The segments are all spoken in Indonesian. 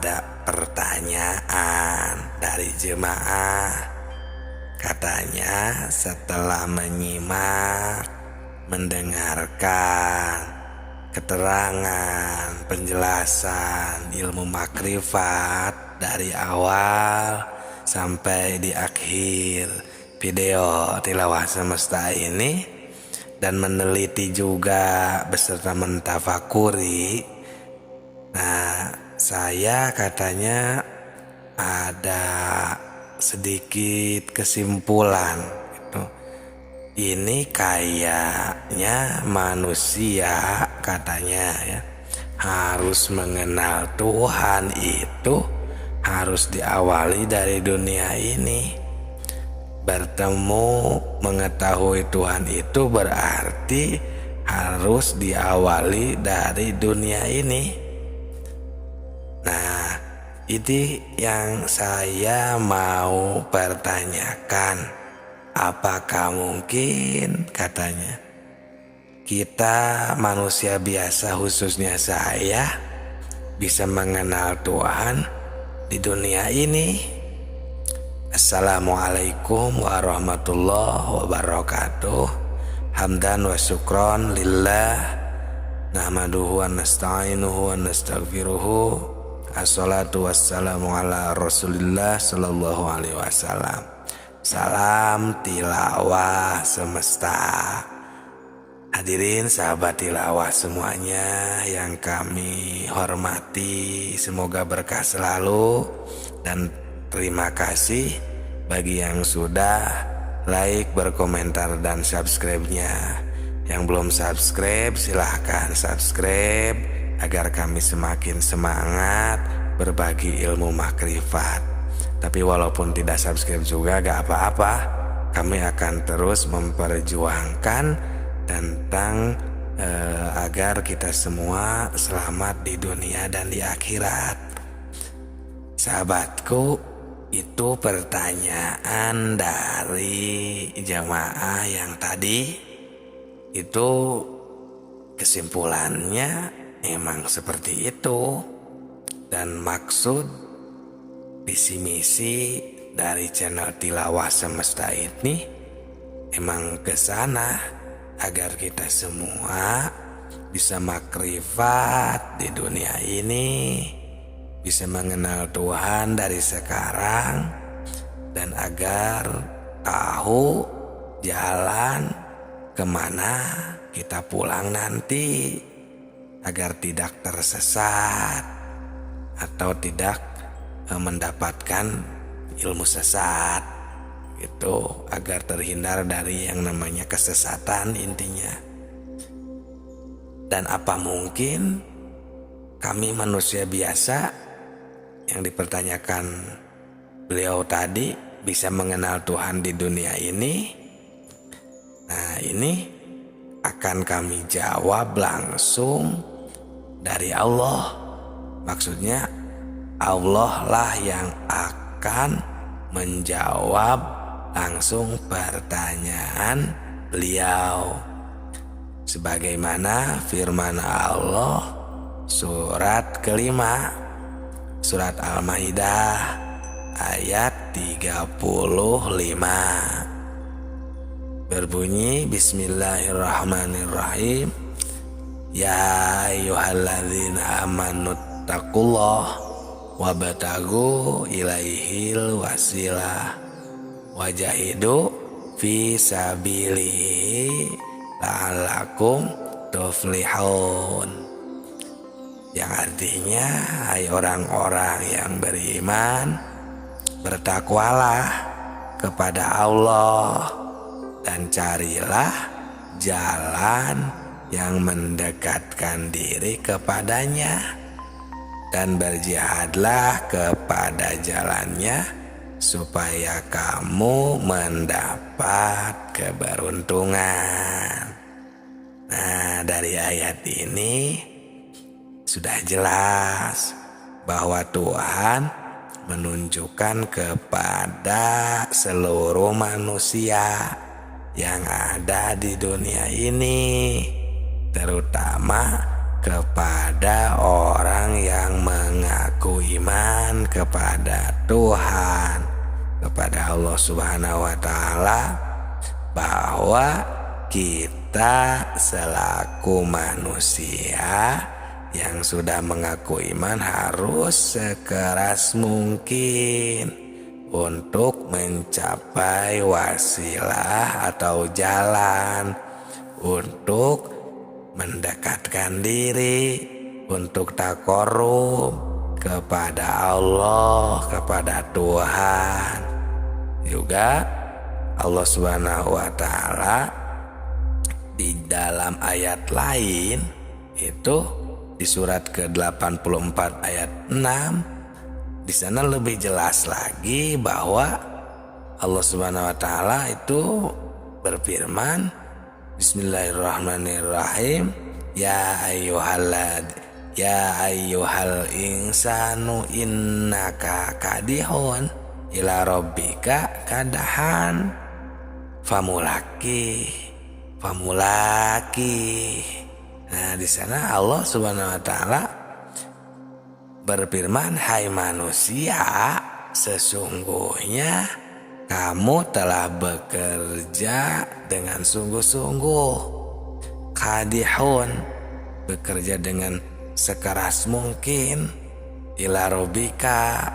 ada pertanyaan dari jemaah. Katanya setelah menyimak, mendengarkan keterangan, penjelasan ilmu makrifat dari awal sampai di akhir video tilawah semesta ini, dan meneliti juga beserta mentafakuri. Nah, saya katanya ada sedikit kesimpulan gitu. Ini kayaknya manusia katanya ya harus mengenal Tuhan itu harus diawali dari dunia ini. Bertemu mengetahui Tuhan itu berarti harus diawali dari dunia ini. Nah, ini yang saya mau pertanyakan. Apakah mungkin katanya kita manusia biasa, khususnya saya, bisa mengenal Tuhan di dunia ini? Assalamualaikum warahmatullahi wabarakatuh. Hamdan wa syukron lillah, nahmaduhu wa nasta'inuhu wa nastaghfiruhu. Assalatu wassalamu ala Rasulillah sallallahu alaihi wasallam. Salam tilawah semesta. Hadirin sahabat tilawah semuanya yang kami hormati, semoga berkah selalu, dan terima kasih bagi yang sudah like, berkomentar, dan subscribe-nya. Yang belum subscribe silahkan subscribe agar kami semakin semangat berbagi ilmu makrifat. Tapi walaupun tidak subscribe juga gak apa-apa, kami akan terus memperjuangkan tentang agar kita semua selamat di dunia dan di akhirat. Sahabatku, itu pertanyaan dari jemaah yang tadi. Itu kesimpulannya emang seperti itu. Dan maksud visi misi dari channel Tilawah Semesta ini emang ke sana, agar kita semua bisa makrifat di dunia ini, bisa mengenal Tuhan dari sekarang, dan agar tahu jalan kemana kita pulang nanti, agar tidak tersesat atau tidak mendapatkan ilmu sesat gitu, agar terhindar dari yang namanya kesesatan intinya. Dan apa mungkin kami manusia biasa yang dipertanyakan beliau tadi bisa mengenal Tuhan di dunia ini? Nah, ini akan kami jawab langsung dari Allah. Maksudnya Allah lah yang akan menjawab langsung pertanyaan beliau, sebagaimana firman Allah surat kelima, surat Al-Maidah ayat 35, berbunyi Bismillahirrahmanirrahim. Ya ayyuhalladzina amanu taqullah wabtagu ilaihil wasilah wajahidu fi sabilihi la'allakum tuflihun. Yang artinya, hai orang-orang yang beriman, bertakwalah kepada Allah dan carilah jalan yang mendekatkan diri kepadanya, dan berjihadlah kepada jalannya supaya kamu mendapat keberuntungan. Nah, dari ayat ini sudah jelas bahwa Tuhan menunjukkan kepada seluruh manusia yang ada di dunia ini, terutama kepada orang yang mengaku mengaku iman kepada Tuhan, kepada Allah Subhanahu wa Ta'ala, bahwa kita selaku manusia yang sudah mengaku iman harus sekeras mungkin untuk mencapai wasilah atau jalan untuk mendekatkan diri, untuk taqarrub kepada Allah, kepada Tuhan. Juga Allah Subhanahu wa Ta'ala di dalam ayat lain itu di surat ke-84 ayat 6, di sana lebih jelas lagi bahwa Allah Subhanahu wa Ta'ala itu berfirman, Bismillahirrahmanirrahim, ya ayyuhal insanu innaka kadihun ila rabbika kadahan famulaki. Nah, di sana Allah Subhanahu wa Ta'ala berfirman, hai manusia, sesungguhnya kamu telah bekerja dengan sungguh-sungguh. Kadihun, bekerja dengan sekeras mungkin. Ila rabbika,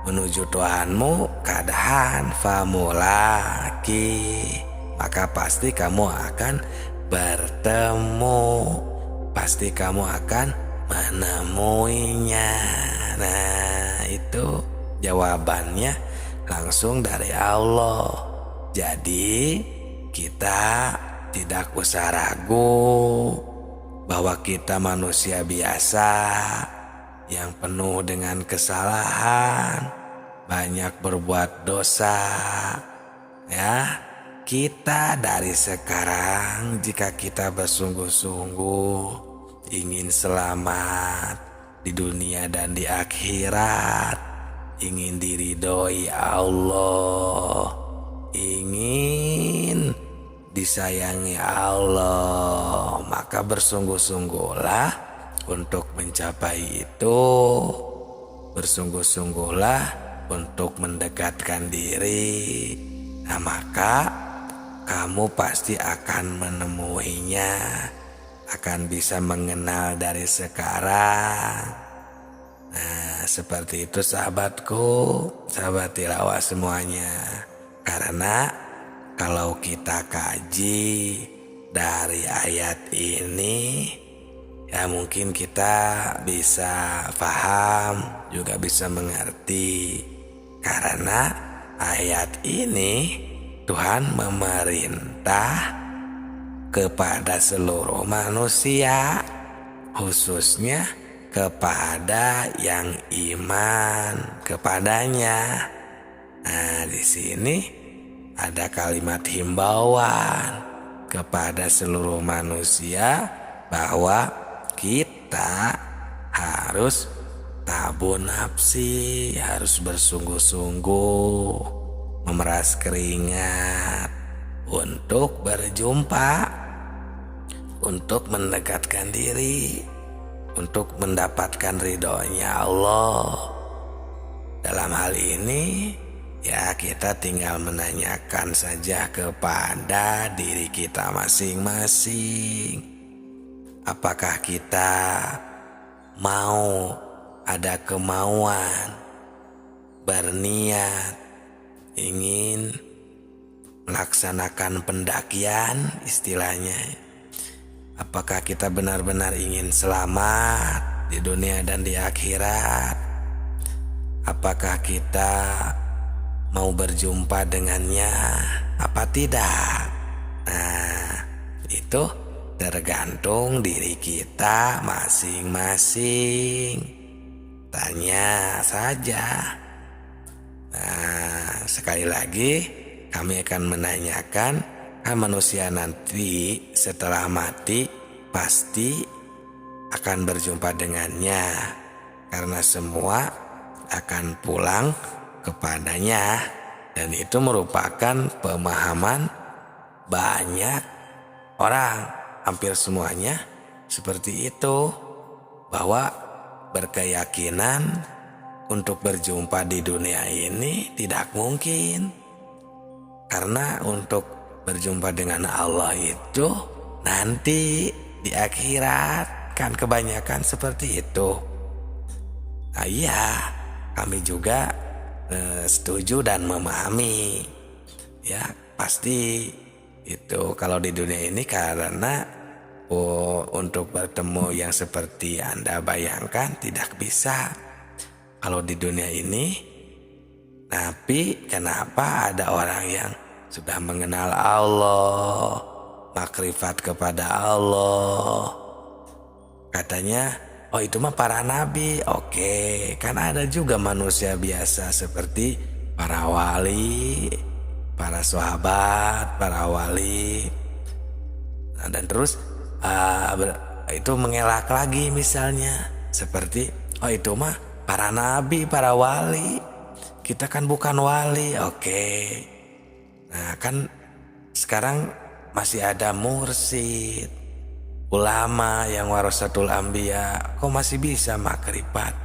menuju Tuhanmu. Kadahan, famulaki, maka pasti kamu akan bertemu, pasti kamu akan menemuinya. Nah, itu jawabannya langsung dari Allah. Jadi kita tidak usah ragu bahwa kita manusia biasa yang penuh dengan kesalahan, banyak berbuat dosa. Ya, kita dari sekarang jika kita bersungguh-sungguh ingin selamat di dunia dan di akhirat, ingin diridhoi Allah, ingin disayangi Allah, maka bersungguh-sungguhlah untuk mencapai itu. Bersungguh-sungguhlah untuk mendekatkan diri. Nah, maka kamu pasti akan menemuinya, akan bisa mengenal dari sekarang. Nah, seperti itu sahabatku, sahabat tilawah semuanya. Karena kalau kita kaji dari ayat ini, ya mungkin kita bisa paham, juga bisa mengerti. Karena ayat ini Tuhan memerintah kepada seluruh manusia, khususnya kepada yang iman kepadanya. Nah, di sini ada kalimat himbauan kepada seluruh manusia bahwa kita harus tabun nafsi, harus bersungguh-sungguh, memeras keringat untuk berjumpa, untuk mendekatkan diri, untuk mendapatkan ridhonya Allah. Dalam hal ini ya kita tinggal menanyakan saja kepada diri kita masing-masing. Apakah kita mau, ada kemauan, berniat, ingin melaksanakan pendakian istilahnya. Apakah kita benar-benar ingin selamat di dunia dan di akhirat? Apakah kita mau berjumpa dengannya apa tidak? Nah, itu tergantung diri kita masing-masing. Tanya saja. Nah, sekali lagi kami akan menanyakan, manusia nanti setelah mati pasti akan berjumpa dengannya, karena semua akan pulang kepadanya. Dan itu merupakan pemahaman banyak orang, hampir semuanya seperti itu, bahwa berkeyakinan untuk berjumpa di dunia ini tidak mungkin. Karena untuk berjumpa dengan Allah itu nanti di akhirat, kan kebanyakan seperti itu. Nah, iya, kami juga setuju dan memahami. Ya, pasti itu kalau di dunia ini karena untuk bertemu yang seperti Anda bayangkan tidak bisa kalau di dunia ini. Tapi kenapa ada orang yang sudah mengenal Allah, makrifat kepada Allah, katanya, oh itu mah para nabi. Oke, kan ada juga manusia biasa seperti para wali, para sahabat, para wali. Nah, dan terus itu mengelak lagi misalnya seperti, oh itu mah para nabi, para wali. Kita kan bukan wali. Oke. Nah, kan sekarang masih ada mursyid, ulama yang warasatul anbiya, kok masih bisa makrifat?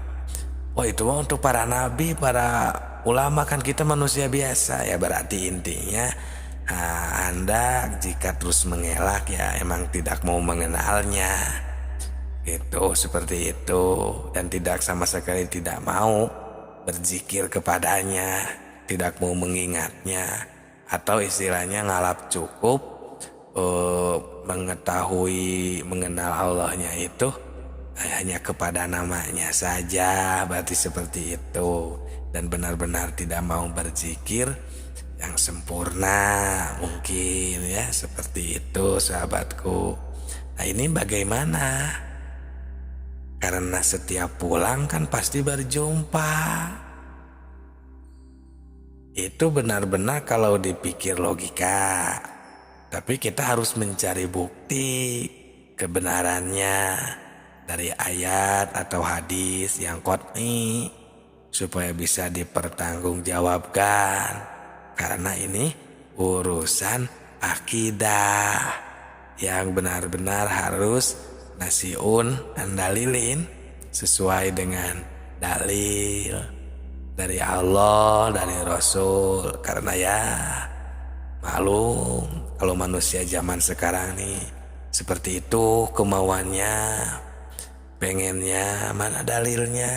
Oh itu mah untuk para nabi, para ulama, kan kita manusia biasa. Ya berarti intinya Anda jika terus mengelak ya emang tidak mau mengenalnya. Itu seperti itu, dan tidak sama sekali tidak mau berzikir kepadanya, tidak mau mengingatnya, atau istilahnya ngalap cukup mengetahui mengenal Allahnya itu hanya kepada namanya saja, berarti seperti itu, dan benar-benar tidak mau berzikir yang sempurna mungkin ya, seperti itu sahabatku. Nah ini bagaimana? Karena setiap pulang kan pasti berjumpa. Itu benar-benar kalau dipikir logika. Tapi kita harus mencari bukti kebenarannya dari ayat atau hadis yang qat'i supaya bisa dipertanggungjawabkan. Karena ini urusan akidah yang benar-benar harus nasiun dan dalilin sesuai dengan dalil dari Allah, dari Rasul. Karena ya maklum kalau manusia zaman sekarang nih seperti itu kemauannya, pengennya mana dalilnya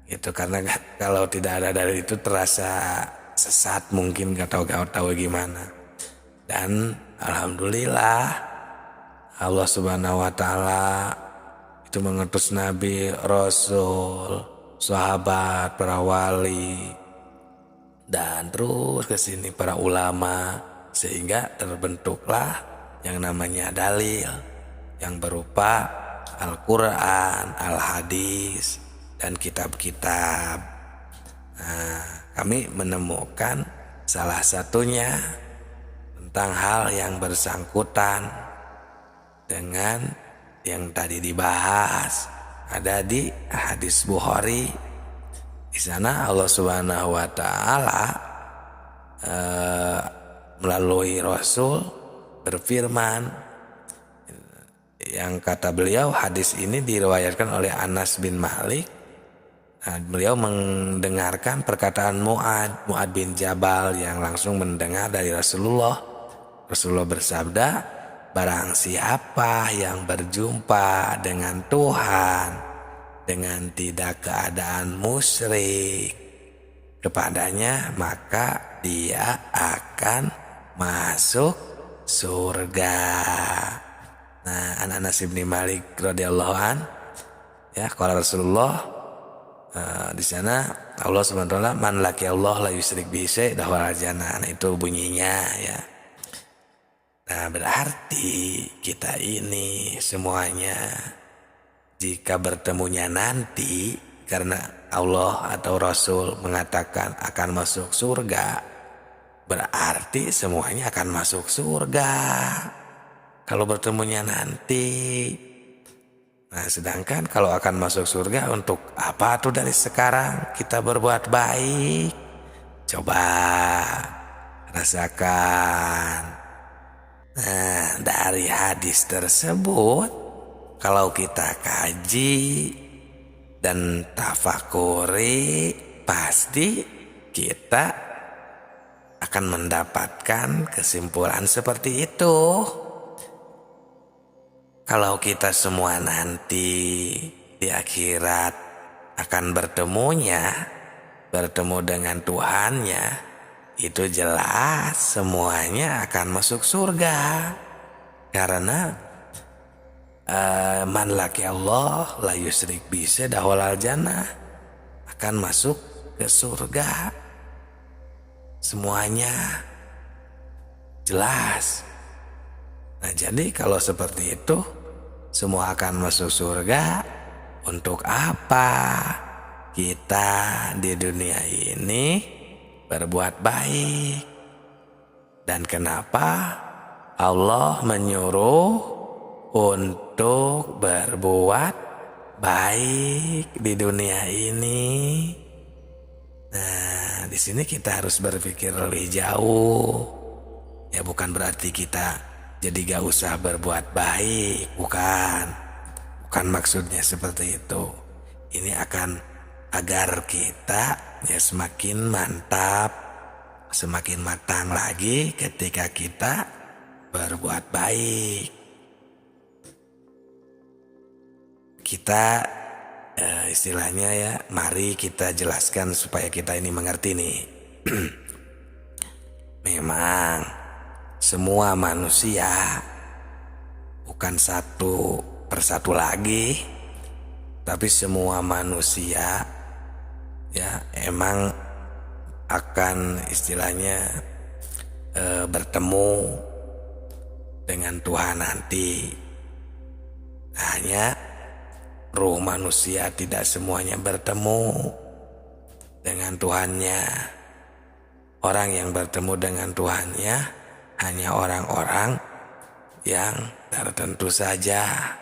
itu. Karena kalau tidak ada dalil itu terasa sesat, mungkin gak tahu gimana. Dan alhamdulillah Allah subhanahu wa ta'ala itu mengutus nabi, rasul, sahabat, para wali, dan terus ke sini para ulama, sehingga terbentuklah yang namanya dalil yang berupa Al-Quran, Al-Hadis, dan kitab-kitab. Nah, kami menemukan salah satunya tentang hal yang bersangkutan dengan yang tadi dibahas, ada di hadis Bukhari. Di sana Allah Subhanahu wa taala melalui Rasul berfirman, yang kata beliau, hadis ini diriwayatkan oleh Anas bin Malik. Nah, beliau mendengarkan perkataan Mu'ad bin Jabal yang langsung mendengar dari Rasulullah. Rasulullah bersabda, barang siapa yang berjumpa dengan Tuhan dengan tidak keadaan musyrik kepadanya, maka dia akan masuk surga. Nah, Anas bin Malik radhiyallahu an, ya, kalau Rasulullah di sana Allah Subhanahu wa taala, man laki Allah la yusyrik bihi syai' dahwal jannah. Nah, itu bunyinya ya. Nah, berarti kita ini semuanya jika bertemunya nanti karena Allah atau Rasul mengatakan akan masuk surga, berarti semuanya akan masuk surga kalau bertemunya nanti. Nah, sedangkan kalau akan masuk surga, untuk apa tuh dari sekarang kita berbuat baik? Coba rasakan. Nah, dari hadis tersebut kalau kita kaji, dan tafakuri, pasti kita akan mendapatkan kesimpulan seperti itu. Kalau kita semua nanti di akhirat akan bertemu dengan Tuhannya, itu jelas semuanya akan masuk surga. Karena man laki Allah la yusrik bi dakhalal jannah, akan masuk ke surga. Semuanya jelas. Nah, jadi kalau seperti itu semua akan masuk surga, untuk apa kita di dunia ini berbuat baik? Dan kenapa Allah menyuruh untuk berbuat baik di dunia ini? Nah, di sini kita harus berpikir lebih jauh. Ya, bukan berarti kita jadi gak usah berbuat baik, bukan maksudnya seperti itu. Ini akan agar kita ya semakin mantap, semakin matang lagi ketika kita berbuat baik. Kita istilahnya ya, mari kita jelaskan supaya kita ini mengerti nih. Memang semua manusia bukan satu persatu lagi, tapi semua manusia ya emang akan istilahnya bertemu dengan Tuhan nanti. Hanya ruh manusia tidak semuanya bertemu dengan Tuhannya. Orang yang bertemu dengan Tuhannya hanya orang-orang yang tertentu saja.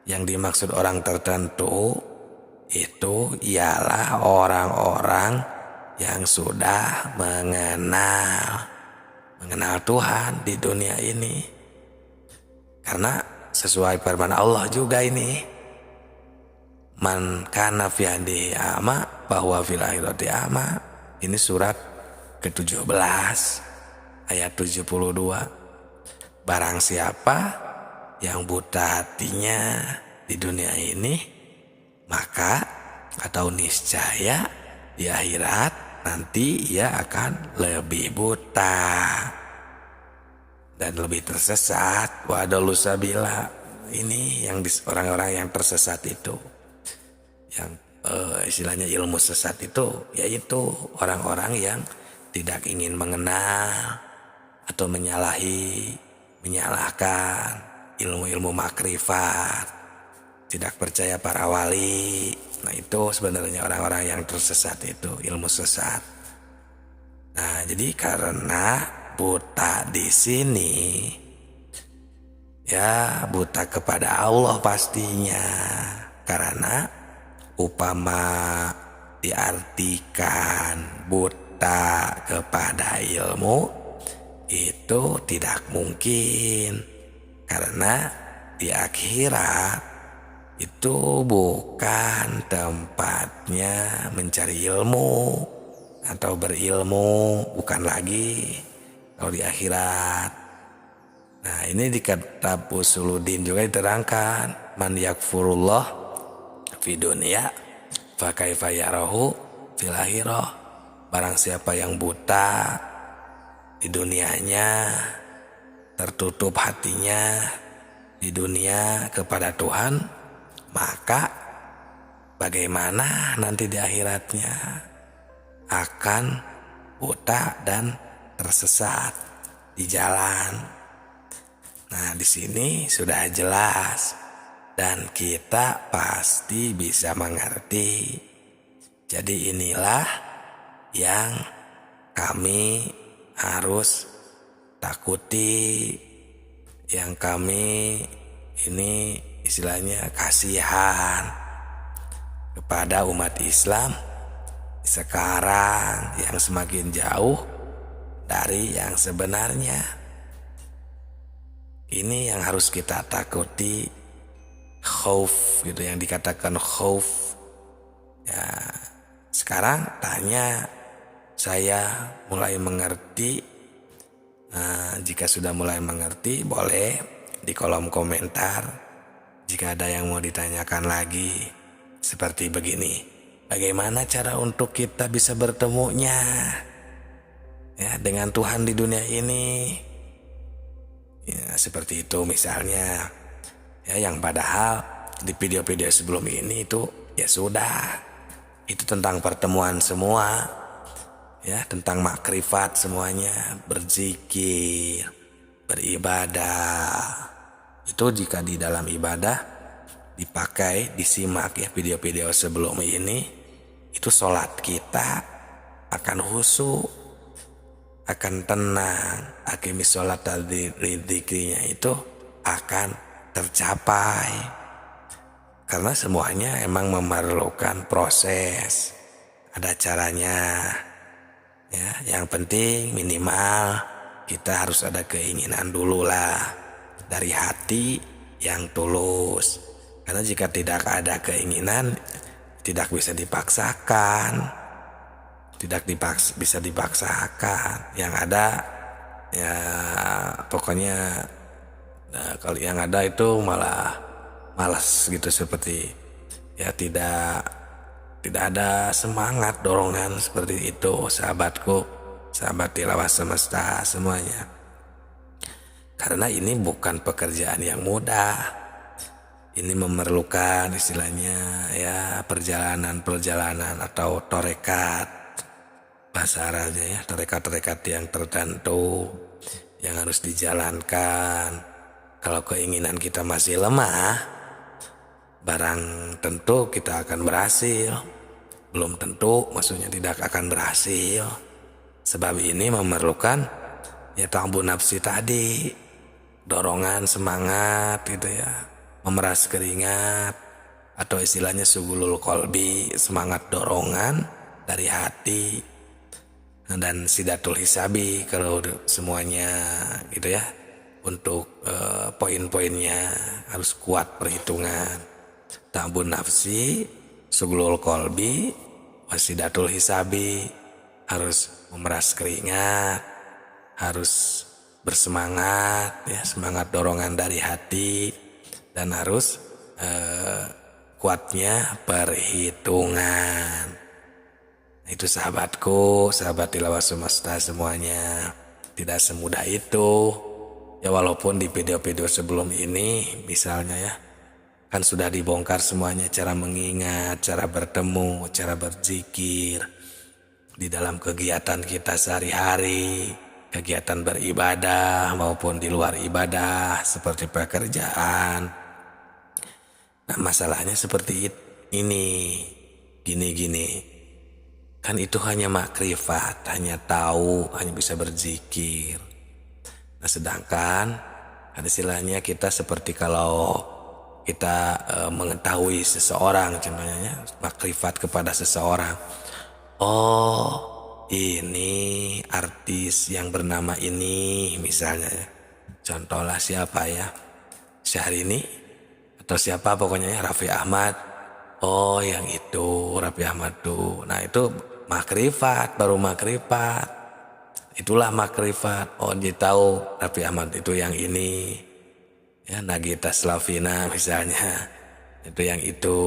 Yang dimaksud orang tertentu itu ialah orang-orang yang sudah mengenal Tuhan di dunia ini. Karena sesuai firman Allah juga ini, man kana fi hadihi a'ma bahwa fil akhirati a'ma. Ini surat ke-17 ayat 72. Barang siapa yang buta hatinya di dunia ini, maka atau niscaya di akhirat nanti ia akan lebih buta dan lebih tersesat. Wa adallu sabila. Ini yang orang-orang yang tersesat itu, yang istilahnya ilmu sesat itu, yaitu orang-orang yang tidak ingin mengenal atau menyalahkan ilmu-ilmu makrifat, tidak percaya para wali. Nah, itu sebenarnya orang-orang yang tersesat itu, ilmu sesat. Nah, jadi karena buta di sini ya buta kepada Allah pastinya. Karena upama diartikan buta kepada ilmu, itu tidak mungkin. Karena di akhirat itu bukan tempatnya mencari ilmu atau berilmu, bukan lagi kalau di akhirat. Nah, ini di kitab Usuluddin juga diterangkan, man yakfurullah fi dunya fa kaifa yarahu fil akhirah. Barang siapa yang buta di dunianya, tertutup hatinya di dunia kepada Tuhan, maka bagaimana nanti di akhiratnya? Akan buta dan tersesat di jalan. Nah, di sini sudah jelas dan kita pasti bisa mengerti. Jadi inilah yang kami harus takuti, yang kami ini istilahnya kasihan kepada umat Islam sekarang yang semakin jauh dari yang sebenarnya. Ini yang harus kita takuti, khauf gitu, yang dikatakan khauf Ya, sekarang tanya, saya mulai mengerti. Jika sudah mulai mengerti, boleh di kolom komentar. Jika ada yang mau ditanyakan lagi, seperti begini, bagaimana cara untuk kita bisa bertemunya ya dengan Tuhan di dunia ini? Ya, seperti itu misalnya. Ya, yang padahal di video-video sebelum ini itu ya sudah, itu tentang pertemuan semua. Ya, tentang makrifat semuanya, berzikir, beribadah. Itu jika di dalam ibadah dipakai, disimak ya video-video sebelum ini, itu sholat kita akan khusyuk, akan tenang, akimis sholat tadi rizkinya itu akan tercapai. Karena semuanya emang memerlukan proses, ada caranya. Ya, yang penting minimal kita harus ada keinginan dulu lah dari hati yang tulus. Karena jika tidak ada keinginan, tidak bisa dipaksakan, bisa dipaksakan. Yang ada ya pokoknya, kalau yang ada itu malah malas gitu, seperti ya tidak ada semangat, dorongan seperti itu, sahabatku, sahabat tilawah semesta semuanya. Karena ini bukan pekerjaan yang mudah. Ini memerlukan istilahnya ya perjalanan atau torekat, bahasa Arabnya ya, torekat yang tertentu yang harus dijalankan. Kalau keinginan kita masih lemah, barang tentu kita akan berhasil. Belum tentu, maksudnya tidak akan berhasil. Sebab ini memerlukan ya ta'bun nafsi tadi, dorongan, semangat gitu ya, memeras keringat, atau istilahnya sugulul kolbi, semangat dorongan dari hati, dan sidatul hisabi kalau semuanya gitu ya. Untuk poin-poinnya harus kuat perhitungan. Ta'bun nafsi, sugulul kolbi, wasidatul hisabi, harus memeras keringat, harus bersemangat ya, semangat dorongan dari hati, dan harus kuatnya perhitungan. Itu sahabatku, sahabat tilawah semesta semuanya, tidak semudah itu. Ya walaupun di video-video sebelum ini misalnya ya, kan sudah dibongkar semuanya, cara mengingat, cara bertemu, cara berzikir di dalam kegiatan kita sehari-hari, kegiatan beribadah maupun di luar ibadah seperti pekerjaan. Nah masalahnya seperti ini, gini. Kan itu hanya makrifat, hanya tahu, hanya bisa berzikir. Nah sedangkan ada istilahnya kita seperti kalau kita mengetahui seseorang, contohnya makrifat kepada seseorang. Oh, ini artis yang bernama ini misalnya ya. Contohlah siapa ya, Syahrini atau siapa pokoknya ya, Raffi Ahmad. Oh yang itu Raffi Ahmad tuh. Nah itu makrifat, baru makrifat. Itulah makrifat. Oh dia tahu Raffi Ahmad itu yang ini. Ya Nagita Slavina misalnya, itu yang itu.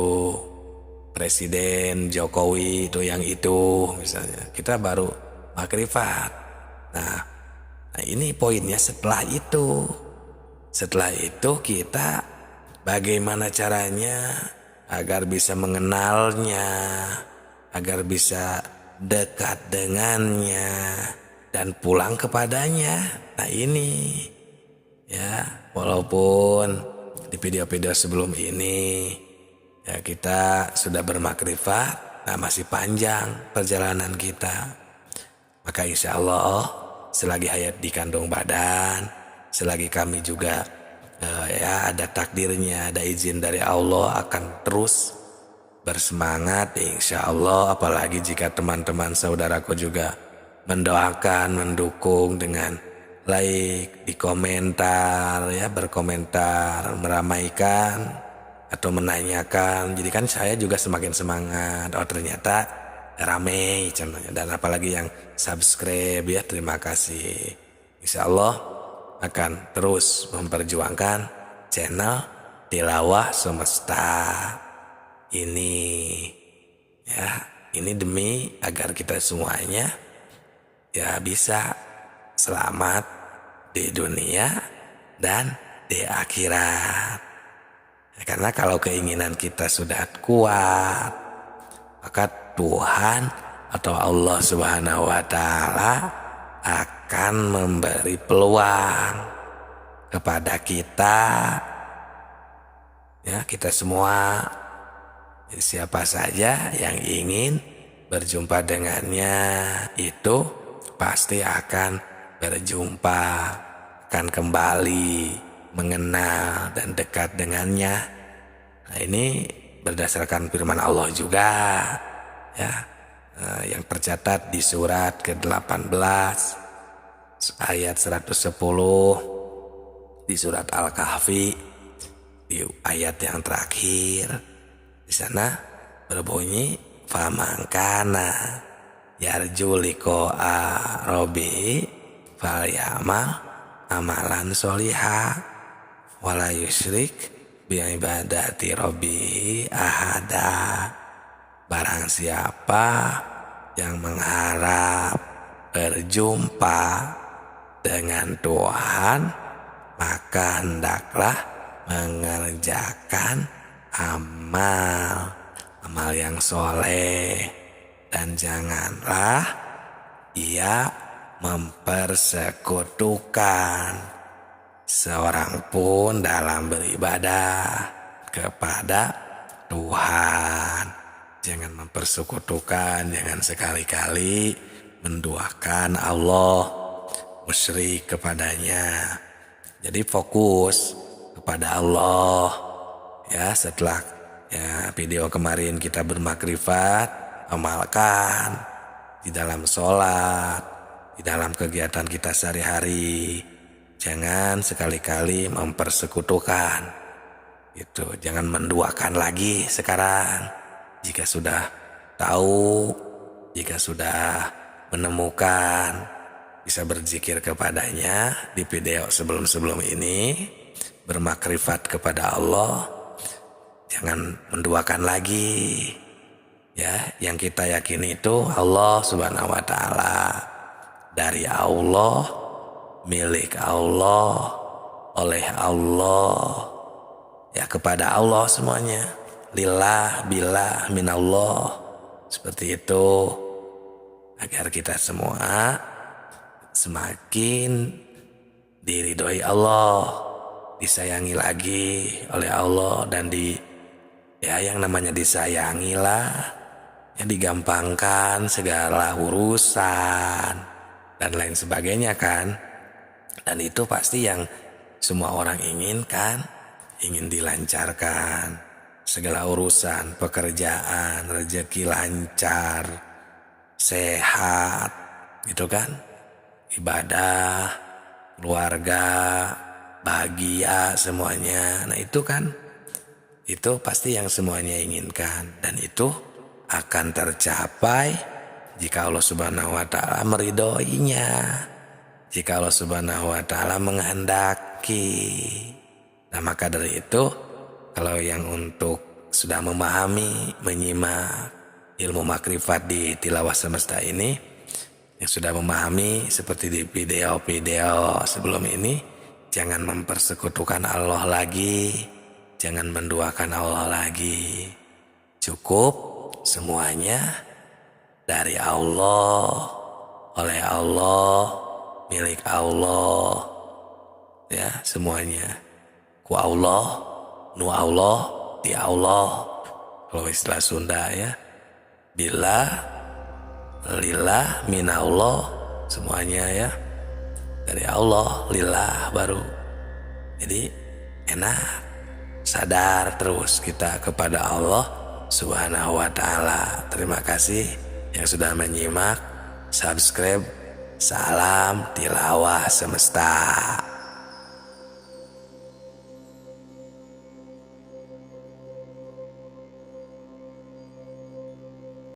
Presiden Jokowi itu yang itu misalnya. Kita baru makrifat. Nah ini poinnya setelah itu. Setelah itu kita bagaimana caranya agar bisa mengenalnya, agar bisa dekat dengannya dan pulang kepadanya. Nah ini ya, walaupun di video-video sebelum ini ya kita sudah bermakrifat, nah masih panjang perjalanan kita. Maka insya Allah selagi hayat di kandung badan, selagi kami juga ya ada takdirnya, ada izin dari Allah, akan terus bersemangat insya Allah. Apalagi jika teman-teman saudaraku juga mendoakan, mendukung dengan like, di komentar ya, berkomentar, meramaikan. atau menanyakan. Jadi kan saya juga semakin semangat. Oh ternyata rame channelnya, dan apalagi yang subscribe ya, terima kasih. Insya Allah akan terus memperjuangkan channel Tilawah Semesta ini ya. Ini demi agar kita semuanya ya bisa selamat di dunia dan di akhirat. Karena kalau keinginan kita sudah kuat, maka Tuhan atau Allah Subhanahu wa Ta'ala akan memberi peluang kepada kita, ya, kita semua. Siapa saja yang ingin berjumpa dengannya itu pasti akan berjumpa, akan kembali mengenal dan dekat dengannya. Nah, ini berdasarkan firman Allah juga ya, yang tercatat di surat ke-18 ayat 110, di surat Al-Kahfi di ayat yang terakhir. Di sana berbunyi famangkana yarju liqa'a rabbi falyamal amalan sholiha wala yusyrik bi ibadati rabbi ahada. Barang siapa yang mengharap berjumpa dengan Tuhan, maka hendaklah mengerjakan amal yang soleh, dan janganlah ia mempersekutukan seorang pun dalam beribadah kepada Tuhan. Jangan mempersekutukan, jangan sekali-kali menduakan Allah, musyrik kepadanya. Jadi fokus kepada Allah. Ya, setelah ya video kemarin kita bermakrifat, amalkan di dalam sholat, di dalam kegiatan kita sehari-hari. Jangan sekali-kali mempersekutukan. Itu, jangan menduakan lagi sekarang. Jika sudah tahu, jika sudah menemukan, bisa berzikir kepadanya di video sebelum-sebelum ini, bermakrifat kepada Allah. Jangan menduakan lagi. Ya, yang kita yakini itu Allah Subhanahu wa Ta'ala, dari Allah, milik Allah, oleh Allah. Ya, kepada Allah semuanya. Lillah, billah, minallah. Seperti itu. Agar kita semua semakin diridhoi Allah, disayangi lagi oleh Allah, dan ya yang namanya disayangi lah, yang digampangkan segala urusan dan lain sebagainya kan. Dan itu pasti yang semua orang inginkan, ingin dilancarkan segala urusan, pekerjaan, rezeki lancar, sehat, gitu kan, ibadah, keluarga, bahagia semuanya. Nah itu kan, itu pasti yang semuanya inginkan, dan itu akan tercapai jika Allah Subhanahu wa Ta'ala meridhoinya, jika Allah Subhanahu wa Ta'ala menghendaki. Nah, maka dari itu, kalau yang untuk sudah memahami, menyimak ilmu makrifat di Tilawah Semesta ini, yang sudah memahami seperti di video-video sebelum ini, jangan mempersekutukan Allah lagi, jangan menduakan Allah lagi. Cukup semuanya dari Allah, oleh Allah, milik Allah. Ya, semuanya. Ku Allah, nu Allah, di Allah. Kalau istilah Sunda ya. Billah, lillah, minallah, semuanya ya. Dari Allah, lillah baru. Jadi enak. Sadar terus kita kepada Allah Subhanahu wa Ta'ala. Terima kasih yang sudah menyimak. Subscribe. Salam Tilawah Semesta.